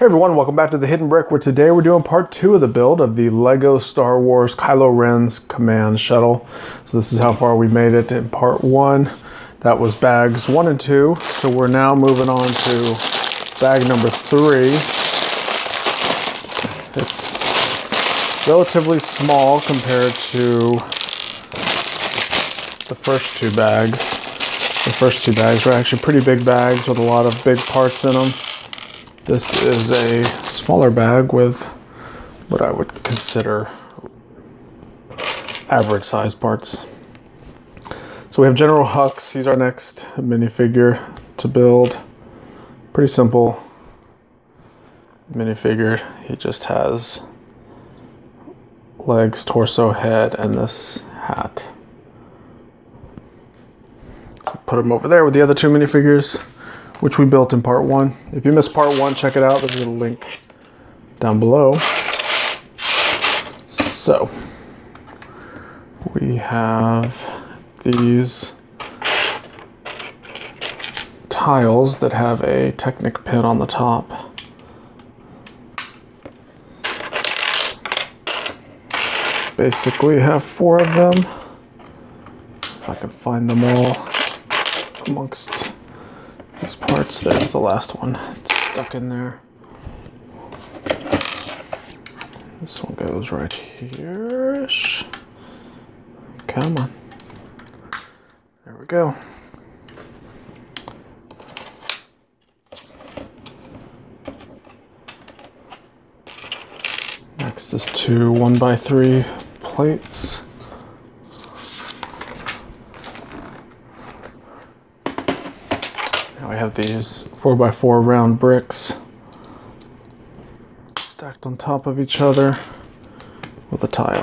Hey everyone, welcome back to the Hidden Brick, where today we're doing part 2 of the build of the LEGO Star Wars Kylo Ren's command shuttle. So this is how far we made it in part 1. That was bags 1 and 2. So we're now moving on to bag number 3. It's relatively small compared to the first 2 bags. The first 2 bags were actually pretty big bags with a lot of big parts in them. This is a smaller bag with what I would consider average size parts. So we have General Hux. He's our next minifigure to build. Pretty simple minifigure. He just has legs, torso, head, and this hat. Put him over there with the other 2 minifigures, which we built in part 1. If you missed part 1, check it out. There's a link down below. So, we have these tiles that have a Technic pin on the top. Basically have 4 of them. If I can find them all amongst these parts. There's the last one. It's stuck in there. This one goes right here-ish. Come on. There we go. Next is 2 1x3 plates. We have these 4x4 round bricks stacked on top of each other with a tile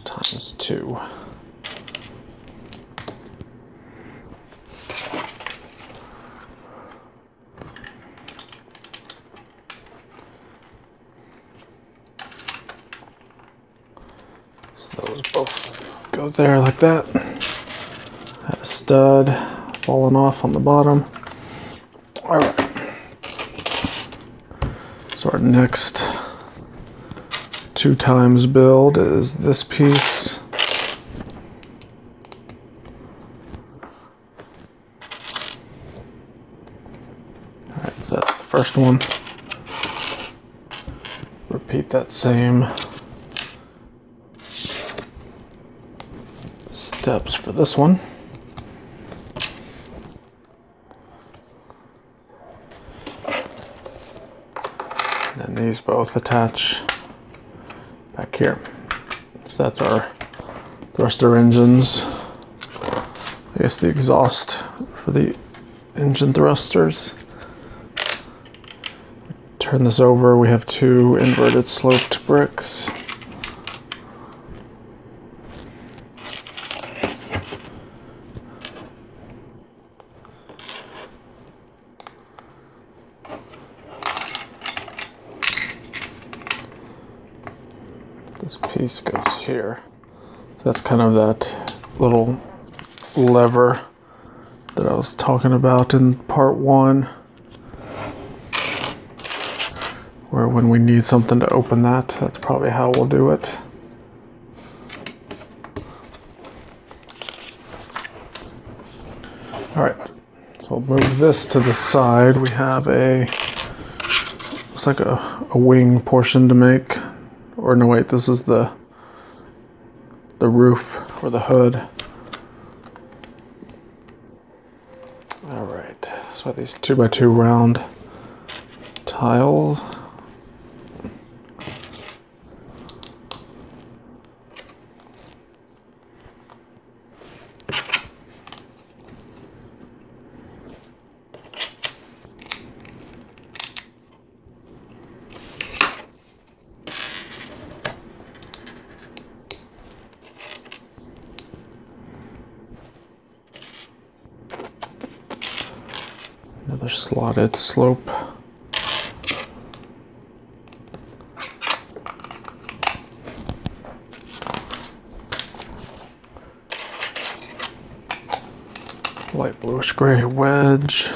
times 2. So those both go there like that. Had a stud falling off on the bottom. All right. So our next 2 times build is this piece. All right, so that's the first one. Repeat that same steps for this one. And these both attach back here. So that's our thruster engines. I guess the exhaust for the engine thrusters. Turn this over, we have 2 inverted sloped bricks. This piece goes here. So that's kind of that little lever that I was talking about in part 1, where when we need something to open that, that's probably how we'll do it. All right, so I'll move this to the side. We have looks like a wing portion to make. Or no, wait, this is the roof or the hood. All right, so these 2x2 round tiles. Another slotted slope. Light bluish gray wedge.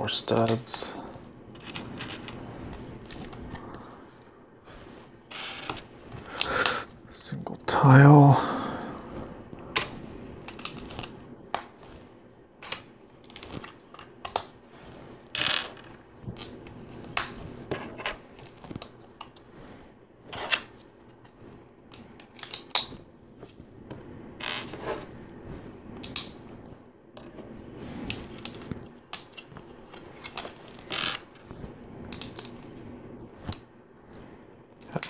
more studs. Single tile.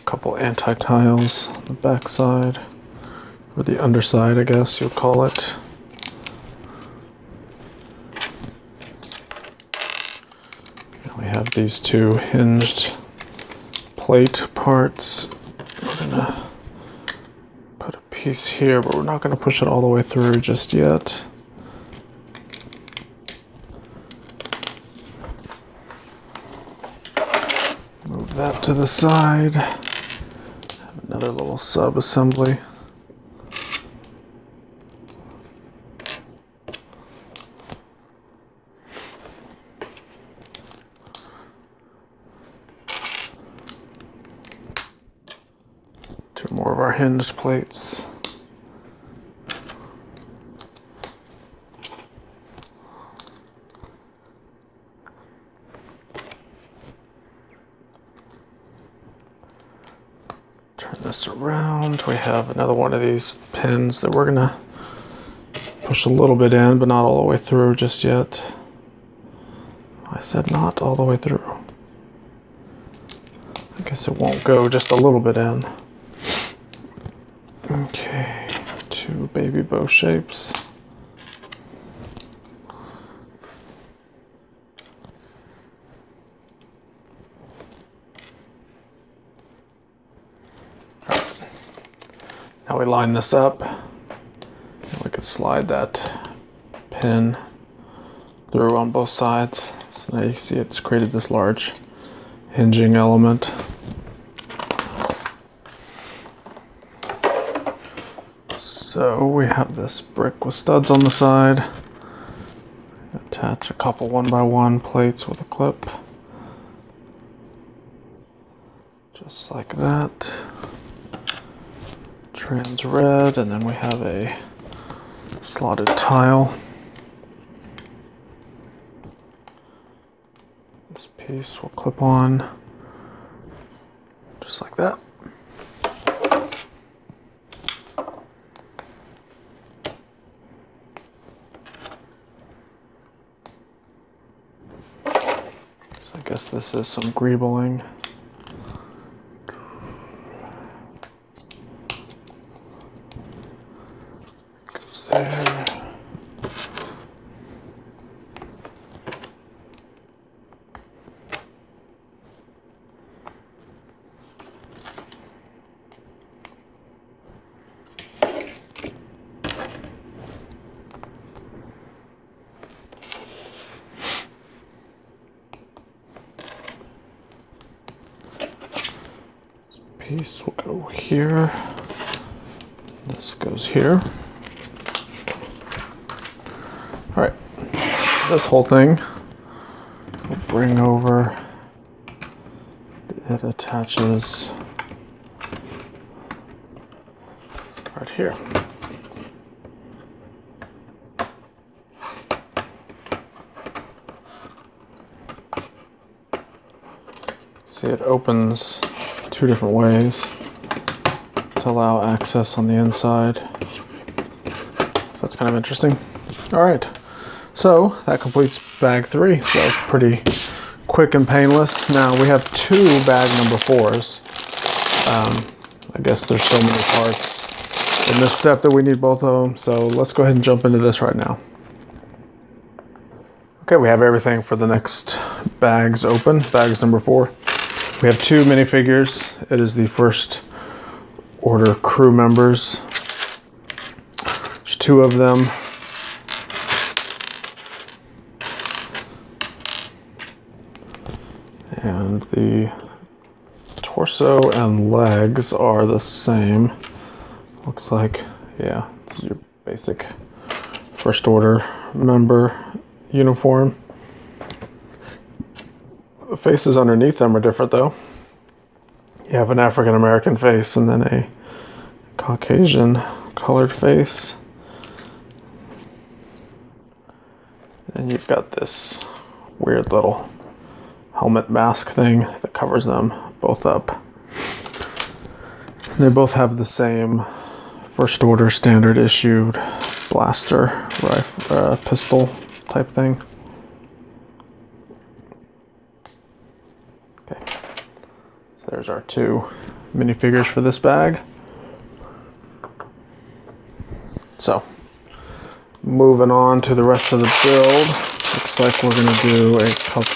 Couple anti-tiles on the back side, or the underside, I guess you'll call it. And we have these two hinged plate parts. We're gonna put a piece here, but we're not gonna push it all the way through just yet. Move that to the side. Another little sub-assembly. Two more of our hinged plates. Turn this around. We have another one of these pins that we're gonna push a little bit in, but not all the way through just yet. I said not all the way through. I guess it won't go just a little bit in. Okay, two baby bow shapes. Now we line this up, and we could slide that pin through on both sides. So now you see it's created this large hinging element. So we have this brick with studs on the side. Attach a couple 1x1 plates with a clip. Just like that. Trans red, and then we have a slotted tile. This piece will clip on just like that. So I guess this is some greebling. There. This piece will go here. This goes here. Alright, this whole thing we'll bring over. It attaches right here. See, it opens two different ways to allow access on the inside. So that's kind of interesting. Alright. So that completes bag 3. So that was pretty quick and painless. Now we have 2 bag number 4s. I guess there's so many parts in this step that we need both of them. So let's go ahead and jump into this right now. Okay, we have everything for the next bags open. Bags number 4. We have 2 minifigures. It is the first order crew members. There's 2 of them. And the torso and legs are the same. Looks like, yeah, this is your basic first order member uniform. The faces underneath them are different though. You have an African American face and then a Caucasian colored face. And you've got this weird little helmet mask thing that covers them both up. And they both have the same first order standard issued blaster rifle, pistol type thing. Okay, so there's our two minifigures for this bag. So, moving on to the rest of the build. Looks like we're going to do a couple.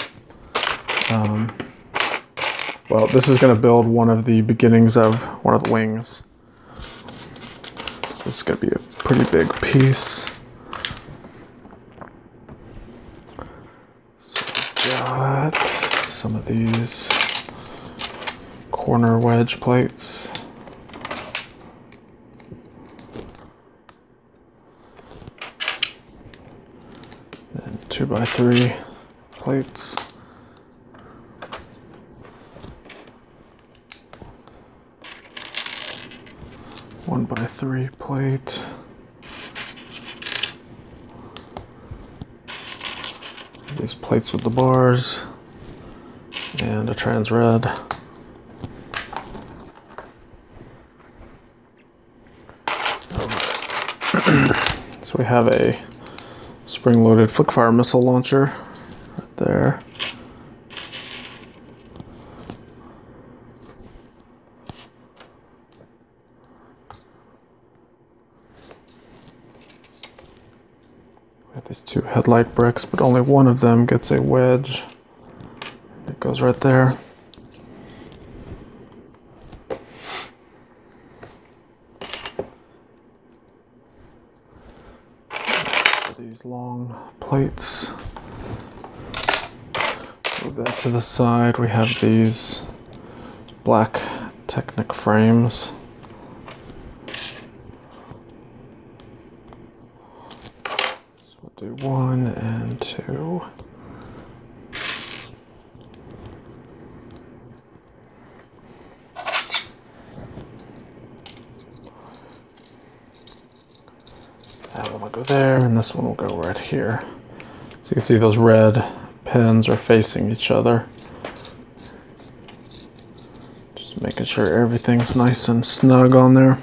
Well, this is going to build one of the beginnings of one of the wings. So this is going to be a pretty big piece. So we've got some of these corner wedge plates. And 2x3 plates. One by 3 plate. These plates with the bars and a trans red. So we have a spring-loaded flick-fire missile launcher right there. We have these two headlight bricks, but only one of them gets a wedge. It goes right there. These long plates. Move that to the side. We have these black Technic frames. So we'll do 1 and 2. That one will go there, and this one will go right here. So you can see those red pins are facing each other. Just making sure everything's nice and snug on there.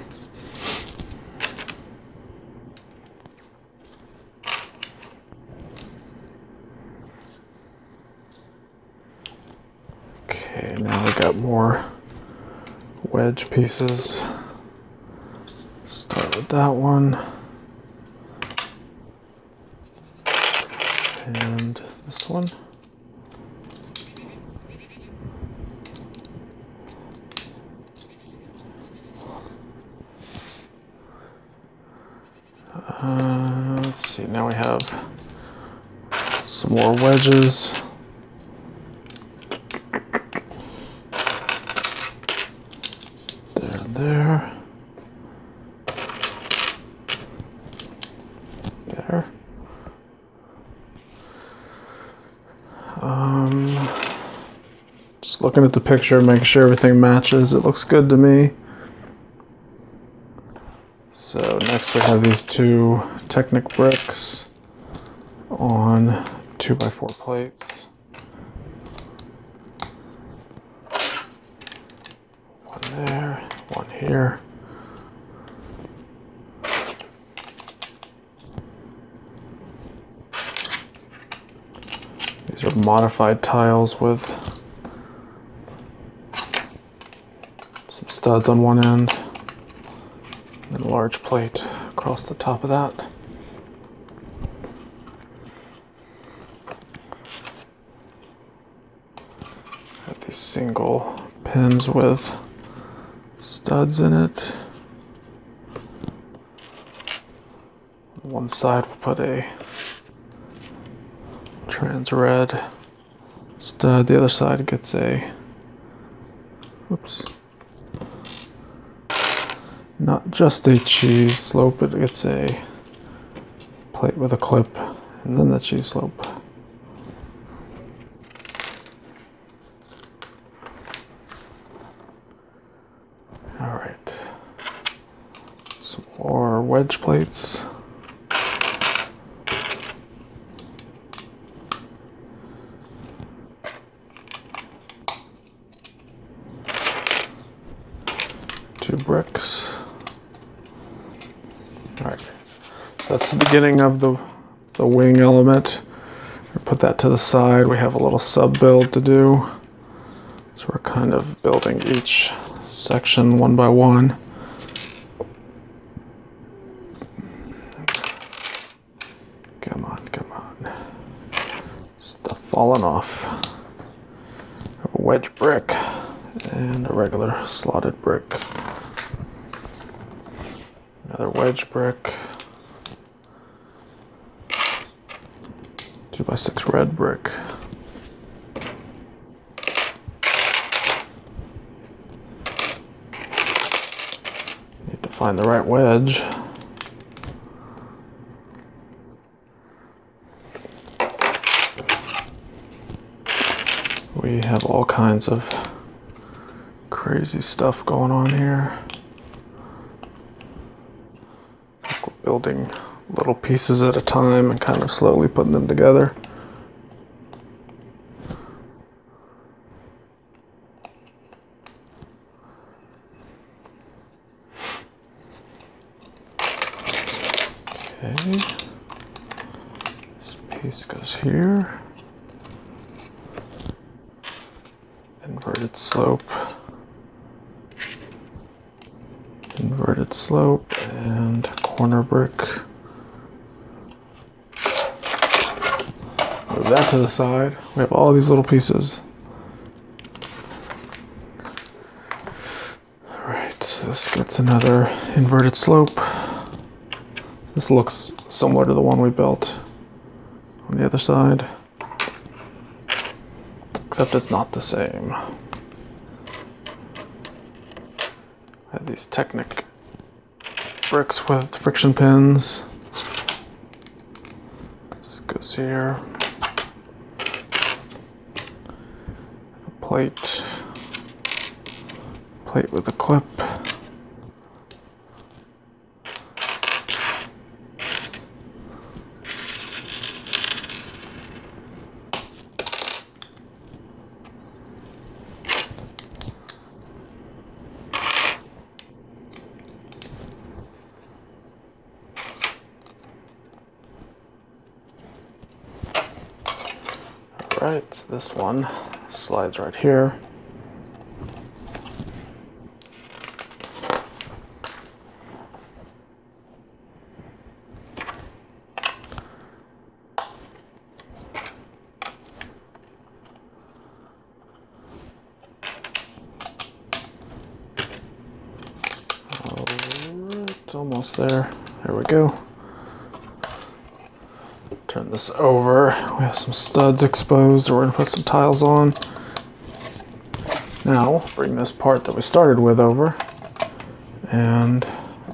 Okay, now we got more wedge pieces. Start with that one. And this one. Let's see, now we have some more wedges. There and there. There. Just looking at the picture, making sure everything matches. It looks good to me. So next we have these two Technic bricks on 2x4 plates. One there, one here. These are modified tiles with some studs on one end and a large plate across the top of that. Got these single pins with studs in it. On one side we'll put a trans red stud, the other side gets a, oops, not just a cheese slope, it gets a plate with a clip and then the cheese slope. or wedge plates. Two bricks. Alright, so that's the beginning of the wing element. We'll put that to the side. We have a little sub build to do. So we're kind of building each section one by one. Come on, come on. Stuff falling off. A wedge brick and a regular slotted brick. Another wedge brick. 2x6 red brick. Need to find the right wedge. We have all kinds of crazy stuff going on here. We're building little pieces at a time and kind of slowly putting them together. Okay, this piece goes here. Inverted slope, inverted slope, and corner brick. Move that to the side. We have all these little pieces. Alright, so this gets another inverted slope. This looks similar to the one we built on the other side, except it's not the same. I have these Technic bricks with friction pins. This goes here. A plate with a clip. Right, this one slides right here. Alright, almost there. There we go. Turn this over. We have some studs exposed. We're going to put some tiles on. Now, bring this part that we started with over, and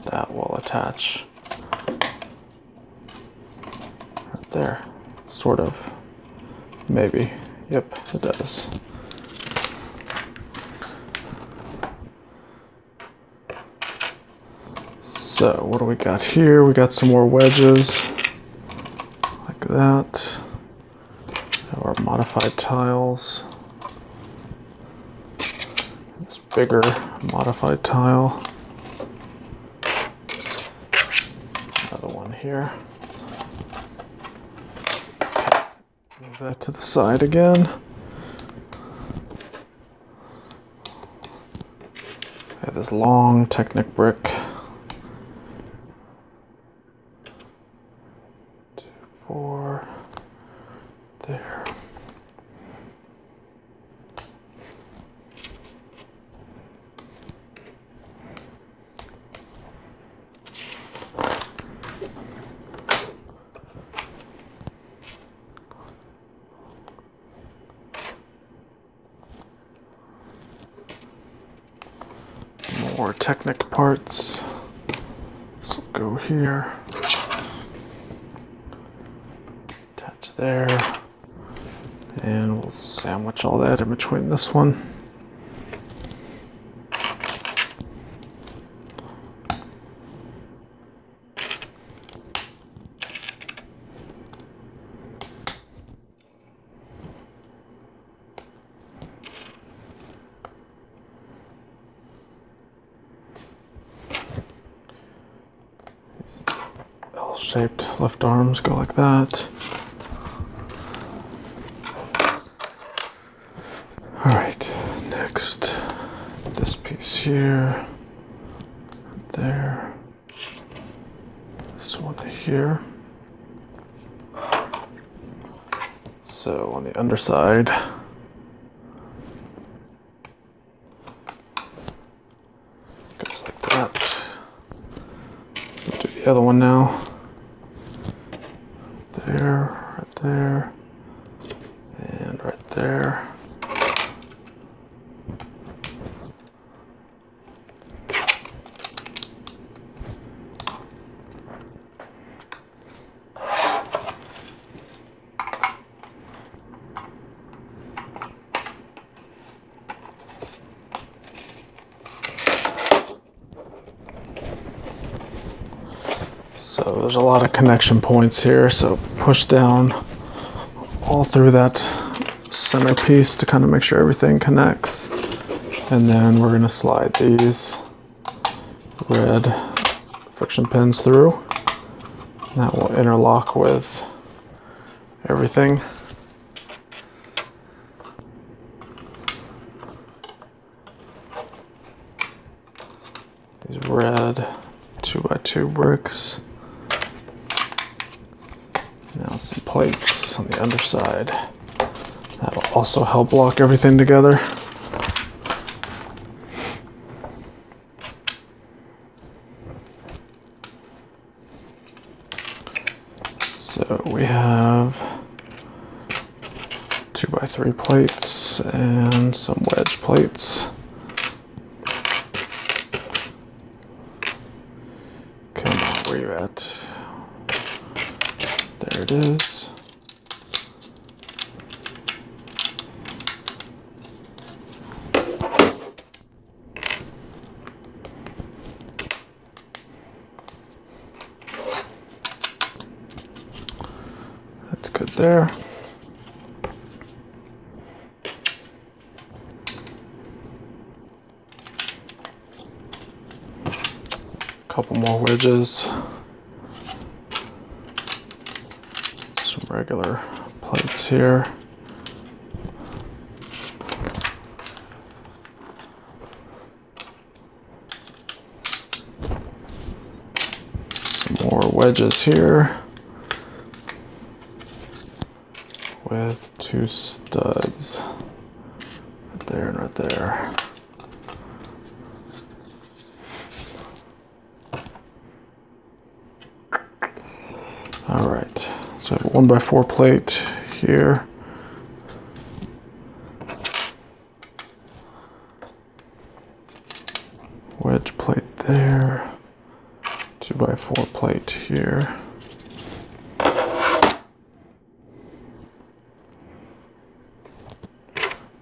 that will attach right there. Sort of. Maybe. Yep, it does. So, what do we got here? We got some more wedges. That, our modified tiles, this bigger modified tile, another one here, move that to the side again, I have this long Technic brick. There. More Technic parts. So go here. Attach there. And we'll sandwich all that in between this one. shaped left arms go like that. All right, next, this piece here, there, this one here. So on the underside, goes like that. We'll do the other one now. There, right there, and right there. So there's a lot of connection points here, so push down all through that center piece to kind of make sure everything connects. And then we're going to slide these red friction pins through. And that will interlock with everything. These red 2x2 bricks. Now some plates on the underside. That'll also help lock everything together. So we have 2x3 plates and some wedge plates. Come on, where you at? There it is. That's good there. Couple more wedges. Some regular plates here. Some more wedges here with two studs right there and right there. All right, so I have a 1x4 plate here. Wedge plate there. 2x4 plate here.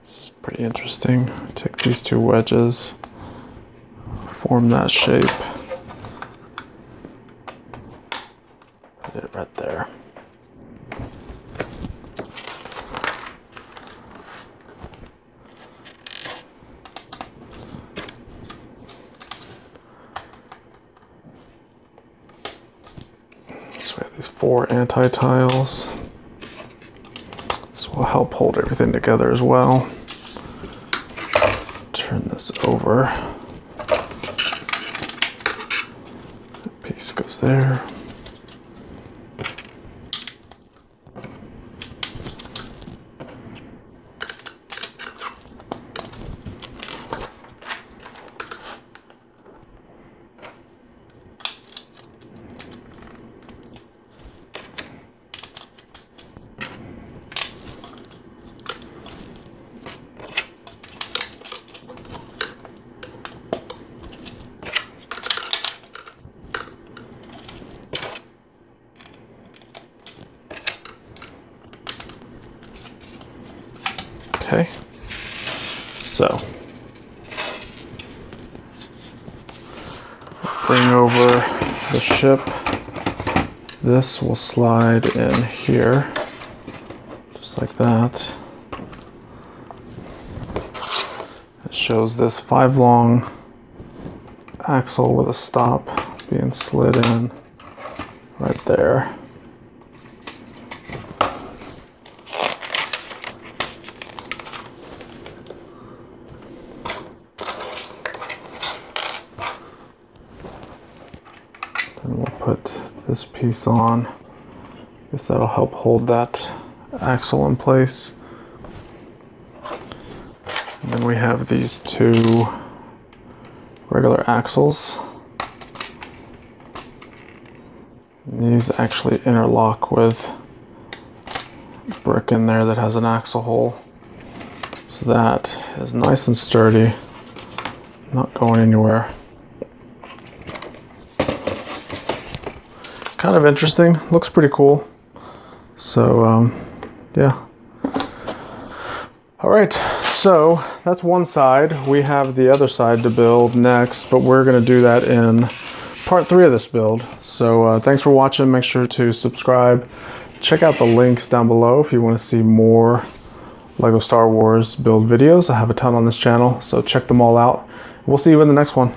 This is pretty interesting. Take these two wedges, form that shape. Put it right there. So we have these 4 anti-tiles. This will help hold everything together as well. Turn this over. That piece goes there. Okay, so bring over the ship. This will slide in here, just like that. It shows this 5 long axle with a stop being slid in right there. Then we'll put this piece on. Guess that'll help hold that axle in place. And then we have these two regular axles. And these actually interlock with a brick in there that has an axle hole. So that is nice and sturdy, not going anywhere. Kind of interesting, looks pretty cool. So yeah. All right, so that's one side. We have the other side to build next, but we're gonna do that in part 3 of this build. So thanks for watching. Make sure to subscribe. Check out the links down below if you want to see more Lego Star Wars build videos. I have a ton on this channel, so check them all out. We'll see you in the next one.